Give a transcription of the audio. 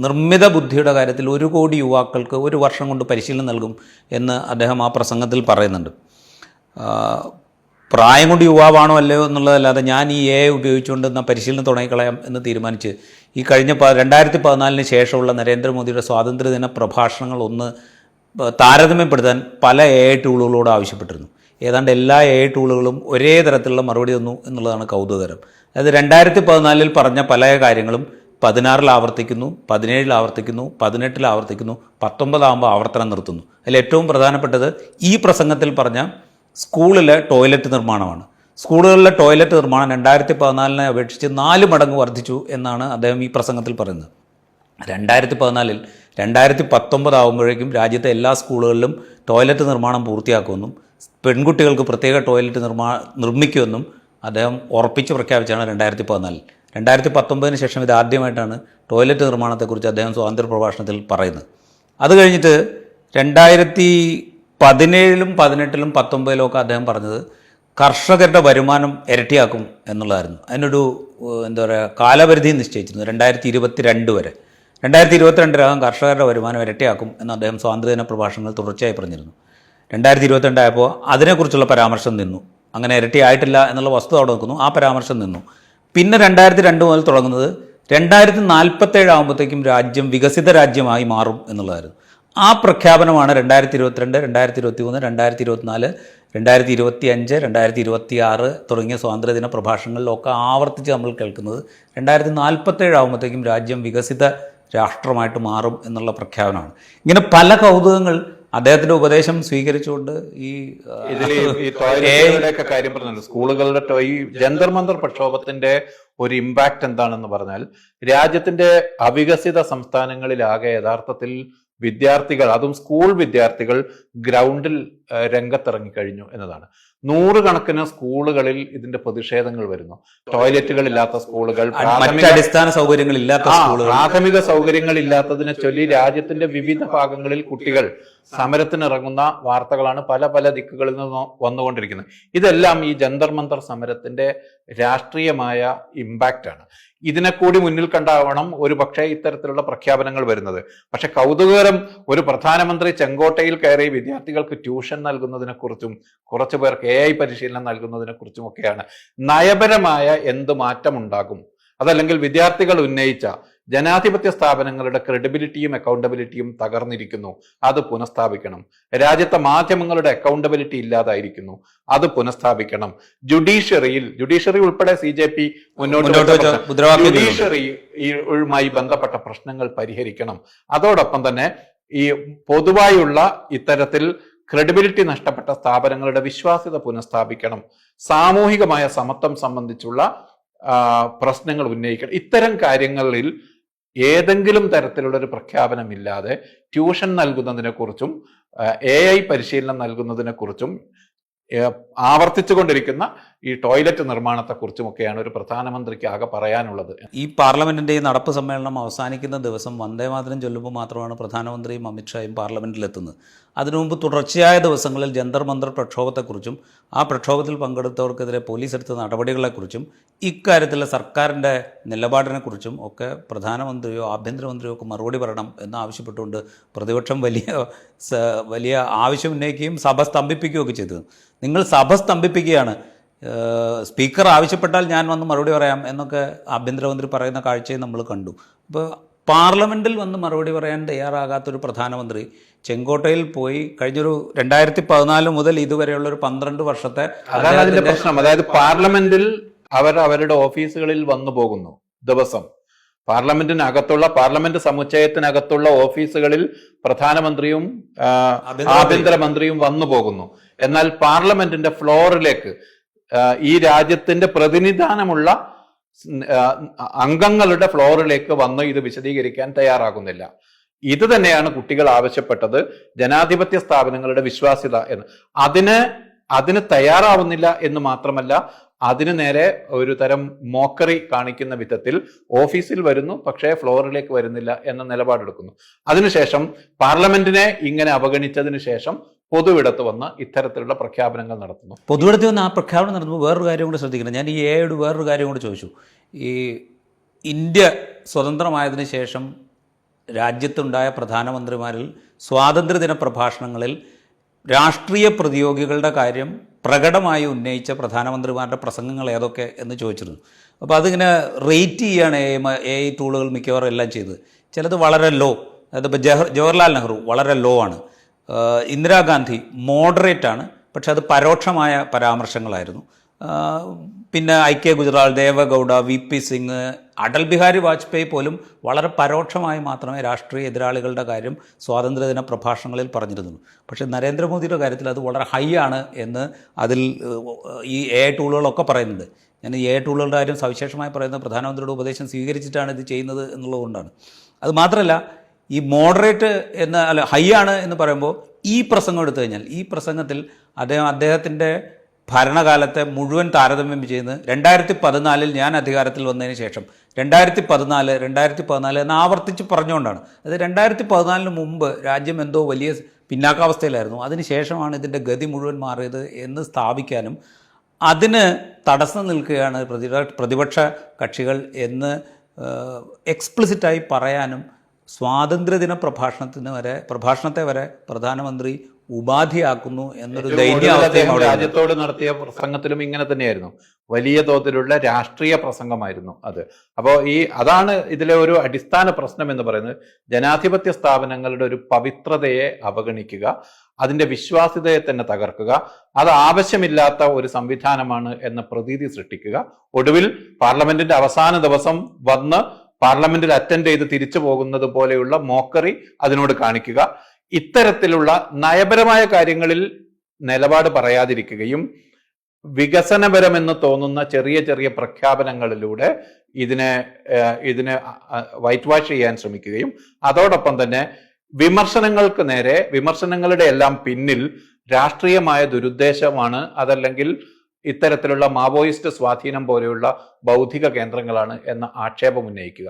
നിർമ്മിത ബുദ്ധിയുടെ കാര്യത്തിൽ 1 കോടി യുവാക്കൾക്ക് 1 വർഷം കൊണ്ട് പരിശീലനം നൽകും എന്ന് അദ്ദേഹം ആ പ്രസംഗത്തിൽ പറയുന്നുണ്ട്. പ്രായം കൊണ്ട് യുവാവാണോ അല്ലയോ എന്നുള്ളതല്ലാതെ ഞാൻ ഈ AI ഉപയോഗിച്ചുകൊണ്ട് എന്നാൽ പരിശീലനം തുടങ്ങിക്കളയാം എന്ന് തീരുമാനിച്ച് ഈ കഴിഞ്ഞ 2014 ശേഷമുള്ള നരേന്ദ്രമോദിയുടെ സ്വാതന്ത്ര്യദിന പ്രഭാഷണങ്ങൾ ഒന്ന് താരതമ്യപ്പെടുത്താൻ പല AI ടൂളുകളോട് ആവശ്യപ്പെട്ടിരുന്നു. ഏതാണ്ട് എല്ലാ AI ടൂളുകളും ഒരേ തരത്തിലുള്ള മറുപടി തന്നു എന്നുള്ളതാണ് കൗതുകകരം. അതായത് 2014 പറഞ്ഞ പല കാര്യങ്ങളും 16 ആവർത്തിക്കുന്നു, 17 ആവർത്തിക്കുന്നു, 18 ആവർത്തിക്കുന്നു, 19 ആകുമ്പോൾ ആവർത്തനം നിർത്തുന്നു. അതിൽ ഏറ്റവും പ്രധാനപ്പെട്ടത് ഈ പ്രസംഗത്തിൽ പറഞ്ഞ സ്കൂളിലെ ടോയ്ലറ്റ് നിർമ്മാണമാണ്. സ്കൂളുകളിലെ ടോയ്ലറ്റ് നിർമ്മാണം 2014 അപേക്ഷിച്ച് 4 മടങ്ങ് വർദ്ധിച്ചു എന്നാണ് അദ്ദേഹം ഈ പ്രസംഗത്തിൽ പറയുന്നത്. 2014 2019 ആകുമ്പോഴേക്കും രാജ്യത്തെ എല്ലാ സ്കൂളുകളിലും ടോയ്ലറ്റ് നിർമ്മാണം പൂർത്തിയാക്കുമെന്നും പെൺകുട്ടികൾക്ക് പ്രത്യേക ടോയ്ലറ്റ് നിർമ്മിക്കുമെന്നും അദ്ദേഹം ഉറപ്പിച്ച് പ്രഖ്യാപിച്ചാണ് 2014. 2019 ശേഷം ഇത് ആദ്യമായിട്ടാണ് ടോയ്ലറ്റ് നിർമ്മാണത്തെക്കുറിച്ച് അദ്ദേഹം സ്വാതന്ത്ര്യ പ്രഭാഷണത്തിൽ പറയുന്നത്. അത് കഴിഞ്ഞിട്ട് 2017, 18, 19 ഒക്കെ അദ്ദേഹം പറഞ്ഞത് കർഷകരുടെ വരുമാനം ഇരട്ടിയാക്കും എന്നുള്ളതായിരുന്നു. അതിനൊരു എന്താ പറയുക കാലപരിധി നിശ്ചയിച്ചിരുന്നു 2022 വരെ. 2022 കർഷകരുടെ വരുമാനം ഇരട്ടിയാക്കും എന്ന് അദ്ദേഹം സ്വാതന്ത്ര്യദിന പ്രഭാഷണങ്ങൾ തുടർച്ചയായി പറഞ്ഞിരുന്നു. 2022 ആയപ്പോൾ അതിനെക്കുറിച്ചുള്ള പരാമർശം നിന്നു. അങ്ങനെ ഇരട്ടിയായിട്ടില്ല എന്നുള്ള വസ്തുത അവിടെ നിൽക്കുന്നു, ആ പരാമർശം നിന്നു. പിന്നെ 2002 മുതൽ തുടങ്ങുന്നത് 2047 ആകുമ്പോഴത്തേക്കും രാജ്യം വികസിത രാജ്യമായി മാറും എന്നുള്ളതായിരുന്നു. ആ പ്രഖ്യാപനമാണ് 2022, 2023, 2024, 2025, 2026 തുടങ്ങിയ സ്വാതന്ത്ര്യദിന പ്രഭാഷണങ്ങളിലൊക്കെ ആവർത്തിച്ച് നമ്മൾ കേൾക്കുന്നത്. 2047 ആകുമ്പോഴത്തേക്കും രാജ്യം വികസിത രാഷ്ട്രമായിട്ട് മാറും എന്നുള്ള പ്രഖ്യാപനമാണ്. ഇങ്ങനെ പല കൗതുകങ്ങൾ അദ്ദേഹത്തിന്റെ ഉപദേശം സ്വീകരിച്ചുകൊണ്ട് ടോയ്ലറ്റുകളുടെയൊക്കെ കാര്യം പറഞ്ഞല്ലോ. സ്കൂളുകളുടെ ഈ ജന്തർ മന്തർ പ്രക്ഷോഭത്തിന്റെ ഒരു ഇമ്പാക്റ്റ് എന്താണെന്ന് പറഞ്ഞാൽ രാജ്യത്തിന്റെ അവികസിത സംസ്ഥാനങ്ങളിലാകെ യഥാർത്ഥത്തിൽ വിദ്യാർത്ഥികൾ, അതും സ്കൂൾ വിദ്യാർത്ഥികൾ ഗ്രൗണ്ടിൽ രംഗത്തിറങ്ങിക്കഴിഞ്ഞു എന്നതാണ്. 100 കണക്കിന് സ്കൂളുകളിൽ ഇതിന്റെ പ്രതിഷേധങ്ങൾ വരുന്നു. ടോയ്ലറ്റുകൾ ഇല്ലാത്ത സ്കൂളുകൾ, അടിസ്ഥാന സൗകര്യങ്ങൾ ഇല്ലാത്ത സ്കൂളുകൾ, പ്രാഥമിക സൗകര്യങ്ങൾ ഇല്ലാത്തതിനെ ചൊല്ലി രാജ്യത്തിന്റെ വിവിധ ഭാഗങ്ങളിൽ കുട്ടികൾ സമരത്തിനിറങ്ങുന്ന വാർത്തകളാണ് പല പല ദിക്കുകളിൽ നിന്ന് വന്നുകൊണ്ടിരിക്കുന്നത്. ഇതെല്ലാം ഈ ജന്തർ മന്തർ സമരത്തിന്റെ രാഷ്ട്രീയമായ ഇമ്പാക്റ്റ് ആണ്. ഇതിനെ കൂടി മുന്നിൽ കണ്ടാവണം ഒരു പക്ഷേ ഇത്തരത്തിലുള്ള പ്രഖ്യാപനങ്ങൾ വരുന്നത്. പക്ഷെ കൗതുകകരം, ഒരു പ്രധാനമന്ത്രി ചെങ്കോട്ടയിൽ കയറി വിദ്യാർത്ഥികൾക്ക് ട്യൂഷൻ നൽകുന്നതിനെ കുറിച്ചും കുറച്ചു പേർക്ക് AI പരിശീലനം നൽകുന്നതിനെ കുറിച്ചും ഒക്കെയാണ്. നയപരമായ എന്ത് മാറ്റമുണ്ടാകും, അതല്ലെങ്കിൽ വിദ്യാർത്ഥികൾ ഉന്നയിച്ച ജനാധിപത്യ സ്ഥാപനങ്ങളുടെ ക്രെഡിബിലിറ്റിയും അക്കൗണ്ടബിലിറ്റിയും തകർന്നിരിക്കുന്നു, അത് പുനഃസ്ഥാപിക്കണം. രാജ്യത്തെ മാധ്യമങ്ങളുടെ അക്കൗണ്ടബിലിറ്റി ഇല്ലാതായിരിക്കുന്നു, അത് പുനഃസ്ഥാപിക്കണം. ജുഡീഷ്യറി ഉൾപ്പെടെ CJP മുന്നോട്ട് ജുഡീഷ്യറിയുമായി ബന്ധപ്പെട്ട പ്രശ്നങ്ങൾ പരിഹരിക്കണം. അതോടൊപ്പം തന്നെ ഈ പൊതുവായുള്ള ഇത്തരത്തിൽ ക്രെഡിബിലിറ്റി നഷ്ടപ്പെട്ട സ്ഥാപനങ്ങളുടെ വിശ്വാസ്യത പുനഃസ്ഥാപിക്കണം. സാമൂഹികമായ സമത്വം സംബന്ധിച്ചുള്ള പ്രശ്നങ്ങൾ ഉന്നയിക്കണം. ഇത്തരം കാര്യങ്ങളിൽ ഏതെങ്കിലും തരത്തിലുള്ള ഒരു പ്രഖ്യാപനമില്ലാതെ ട്യൂഷൻ നൽകുന്നതിനെ കുറിച്ചും AI പരിശീലനം നൽകുന്നതിനെ കുറിച്ചും ആവർത്തിച്ചു കൊണ്ടിരിക്കുന്ന ഈ ടോയ്ലറ്റ് നിർമ്മാണത്തെക്കുറിച്ചുമൊക്കെയാണ് ഒരു പ്രധാനമന്ത്രിക്ക് ആകെ പറയാനുള്ളത്. ഈ പാർലമെന്റിന്റെ ഈ നടപ്പ് സമ്മേളനം അവസാനിക്കുന്ന ദിവസം വന്ദേമാതരം ചൊല്ലുമ്പോൾ മാത്രമാണ് പ്രധാനമന്ത്രിയും അമിത്ഷായും പാർലമെന്റിലെത്തുന്നത്. അതിനു മുമ്പ് തുടർച്ചയായ ദിവസങ്ങളിൽ ജന്തർ മന്തർ പ്രക്ഷോഭത്തെക്കുറിച്ചും ആ പ്രക്ഷോഭത്തിൽ പങ്കെടുത്തവർക്കെതിരെ പോലീസ് എടുത്ത നടപടികളെക്കുറിച്ചും ഇക്കാര്യത്തിലെ സർക്കാരിൻ്റെ നിലപാടിനെക്കുറിച്ചും ഒക്കെ പ്രധാനമന്ത്രിയോ ആഭ്യന്തരമന്ത്രിയോ ഒക്കെ മറുപടി പറയണം എന്നാവശ്യപ്പെട്ടുകൊണ്ട് പ്രതിപക്ഷം വലിയ ആവശ്യം ഉന്നയിക്കുകയും സഭ സ്തംഭിപ്പിക്കുകയൊക്കെ ചെയ്തത്. നിങ്ങൾ സഭ സ്തംഭിപ്പിക്കുകയാണ്, സ്പീക്കർ ആവശ്യപ്പെട്ടാൽ ഞാൻ വന്ന് മറുപടി പറയാം എന്നൊക്കെ ആഭ്യന്തരമന്ത്രി പറയുന്ന കാഴ്ചയും നമ്മൾ കണ്ടു. ഇപ്പോൾ പാർലമെൻറ്റിൽ വന്ന് മറുപടി പറയാൻ തയ്യാറാകാത്തൊരു പ്രധാനമന്ത്രി ചെങ്കോട്ടയിൽ പോയി കഴിഞ്ഞൊരു 2014 മുതൽ ഇതുവരെയുള്ള ഒരു 12 വർഷത്തെ അതാണ് അതിന്റെ പ്രശ്നം. അതായത് പാർലമെന്റിൽ അവരുടെ ഓഫീസുകളിൽ വന്നു പോകുന്നു ദിവസം. പാർലമെന്റ് സമുച്ചയത്തിനകത്തുള്ള ഓഫീസുകളിൽ പ്രധാനമന്ത്രിയും ആഭ്യന്തരമന്ത്രിയും വന്നു പോകുന്നു. എന്നാൽ പാർലമെന്റിന്റെ ഫ്ലോറിലേക്ക് ഈ രാജ്യത്തിന്റെ പ്രതിനിധാനമുള്ള അംഗങ്ങളുടെ ഫ്ലോറിലേക്ക് വന്ന് ഇത് വിശദീകരിക്കാൻ തയ്യാറാകുന്നില്ല. ഇത് തന്നെയാണ് കുട്ടികൾ ആവശ്യപ്പെട്ടത്, ജനാധിപത്യ സ്ഥാപനങ്ങളുടെ വിശ്വാസ്യത എന്ന്. അതിന് തയ്യാറാവുന്നില്ല എന്ന് മാത്രമല്ല, അതിനു നേരെ ഒരു തരം മോക്കറി കാണിക്കുന്ന വിധത്തിൽ ഓഫീസിൽ വരുന്നു പക്ഷേ ഫ്ലോറിലേക്ക് വരുന്നില്ല എന്ന നിലപാടെടുക്കുന്നു. അതിനുശേഷം പാർലമെന്റിനെ ഇങ്ങനെ അവഗണിച്ചതിന് ശേഷം പൊതുവിടത്ത് വന്ന് ഇത്തരത്തിലുള്ള പ്രഖ്യാപനങ്ങൾ നടത്തുന്നു. പൊതുവിടത്ത് വന്ന് ആ പ്രഖ്യാപനം നടത്തുമ്പോൾ വേറൊരു കാര്യം കൂടി ശ്രദ്ധിക്കണം. ഞാൻ ഈ AI വേറൊരു കാര്യം കൂടി ചോദിച്ചു. ഈ ഇന്ത്യ സ്വതന്ത്രമായതിനു ശേഷം രാജ്യത്തുണ്ടായ പ്രധാനമന്ത്രിമാരിൽ സ്വാതന്ത്ര്യദിന പ്രഭാഷണങ്ങളിൽ രാഷ്ട്രീയ പ്രതിയോഗികളുടെ കാര്യം പ്രകടമായി ഉന്നയിച്ച പ്രധാനമന്ത്രിമാരുടെ പ്രസംഗങ്ങൾ ഏതൊക്കെ എന്ന് ചോദിച്ചിരുന്നു. അപ്പോൾ അതിങ്ങനെ റേറ്റ് ചെയ്യുകയാണ് AI ടൂളുകൾ മിക്കവാറും എല്ലാം ചെയ്തത്. ചിലത് വളരെ ലോ, അതായത് ഇപ്പോൾ ജവഹർലാൽ നെഹ്റു വളരെ ലോ ആണ്, ഇന്ദിരാഗാന്ധി മോഡറേറ്റ് ആണ്, പക്ഷെ അത് പരോക്ഷമായ പരാമർശങ്ങളായിരുന്നു. പിന്നെ IK ഗുജറാൾ, ദേവഗൗഡ, VP സിംഗ്, അടൽ ബിഹാരി വാജ്പേയി പോലും വളരെ പരോക്ഷമായി മാത്രമേ രാഷ്ട്രീയ എതിരാളികളുടെ കാര്യം സ്വാതന്ത്ര്യദിന പ്രഭാഷണങ്ങളിൽ പറഞ്ഞിരുന്നുള്ളൂ. പക്ഷേ നരേന്ദ്രമോദിയുടെ കാര്യത്തിൽ അത് വളരെ ഹൈ ആണ് എന്ന് അതിൽ ഈ AI ടൂളുകളൊക്കെ പറയുന്നുണ്ട്. ഞാൻ ഈ AI ടൂളുകളുടെ കാര്യം സവിശേഷമായി പറയുന്നത് പ്രധാനമന്ത്രിയുടെ ഉപദേശം സ്വീകരിച്ചിട്ടാണ് ഇത് ചെയ്യുന്നത് എന്നുള്ളതുകൊണ്ടാണ്. അത് മാത്രമല്ല, ഈ മോഡറേറ്റ് ഹൈ ആണ് എന്ന് പറയുമ്പോൾ ഈ പ്രസംഗം എടുത്തു കഴിഞ്ഞാൽ ഈ പ്രസംഗത്തിൽ അദ്ദേഹത്തിൻ്റെ ഭരണകാലത്തെ മുഴുവൻ താരതമ്യം ചെയ്യുന്നത് 2014 ഞാൻ അധികാരത്തിൽ വന്നതിന് ശേഷം 2014 എന്ന് ആവർത്തിച്ച് പറഞ്ഞുകൊണ്ടാണ്. അത് 2014 മുമ്പ് രാജ്യം എന്തോ വലിയ പിന്നാക്കാവസ്ഥയിലായിരുന്നു, അതിനുശേഷമാണ് ഇതിൻ്റെ ഗതി മുഴുവൻ മാറിയത് എന്ന് സ്ഥാപിക്കാനും അതിന് തടസ്സം നിൽക്കുകയാണ് പ്രതിപക്ഷ കക്ഷികൾ എന്ന് എക്സ്പ്ലിസിറ്റായി പറയാനും സ്വാതന്ത്ര്യദിന പ്രഭാഷണത്തെ വരെ പ്രധാനമന്ത്രി ഉപാധിയാക്കുന്നു എന്നൊരു ദൈന്യാവസ്ഥയും രാജ്യത്തോട് നടത്തിയ പ്രസംഗത്തിലും ഇങ്ങനെ തന്നെയായിരുന്നു. വലിയ തോതിലുള്ള രാഷ്ട്രീയ പ്രസംഗമായിരുന്നു അത്. അപ്പോൾ അതാണ് ഇതിലെ ഒരു അടിസ്ഥാന പ്രശ്നം എന്ന് പറയുന്നത്. ജനാധിപത്യ സ്ഥാപനങ്ങളുടെ ഒരു പവിത്രതയെ അവഗണിക്കുക, അതിന്റെ വിശ്വാസ്യതയെ തന്നെ തകർക്കുക, അത് ആവശ്യമില്ലാത്ത ഒരു സംവിധാനമാണ് എന്ന പ്രതീതി സൃഷ്ടിക്കുക, ഒടുവിൽ പാർലമെന്റിന്റെ അവസാന ദിവസം വന്ന് പാർലമെന്റിൽ അറ്റൻഡ് ചെയ്ത് തിരിച്ചു പോകുന്നത് പോലെയുള്ള മോക്കറി അതിനോട് കാണിക്കുക, ഇത്തരത്തിലുള്ള നയപരമായ കാര്യങ്ങളിൽ നിലപാട് പറയാതിരിക്കുകയും വികസനപരമെന്ന് തോന്നുന്ന ചെറിയ ചെറിയ പ്രഖ്യാപനങ്ങളിലൂടെ ഇതിനെ വൈറ്റ് വാഷ് ചെയ്യാൻ ശ്രമിക്കുകയും അതോടൊപ്പം തന്നെ വിമർശനങ്ങൾക്ക് നേരെ വിമർശനങ്ങളുടെ എല്ലാം പിന്നിൽ രാഷ്ട്രീയമായ ദുരുദ്ദേശമാണ്, അതല്ലെങ്കിൽ ഇത്തരത്തിലുള്ള മാവോയിസ്റ്റ് സ്വാധീനം പോലെയുള്ള ബൗദ്ധിക കേന്ദ്രങ്ങളാണ് എന്ന ആക്ഷേപം ഉന്നയിക്കുക.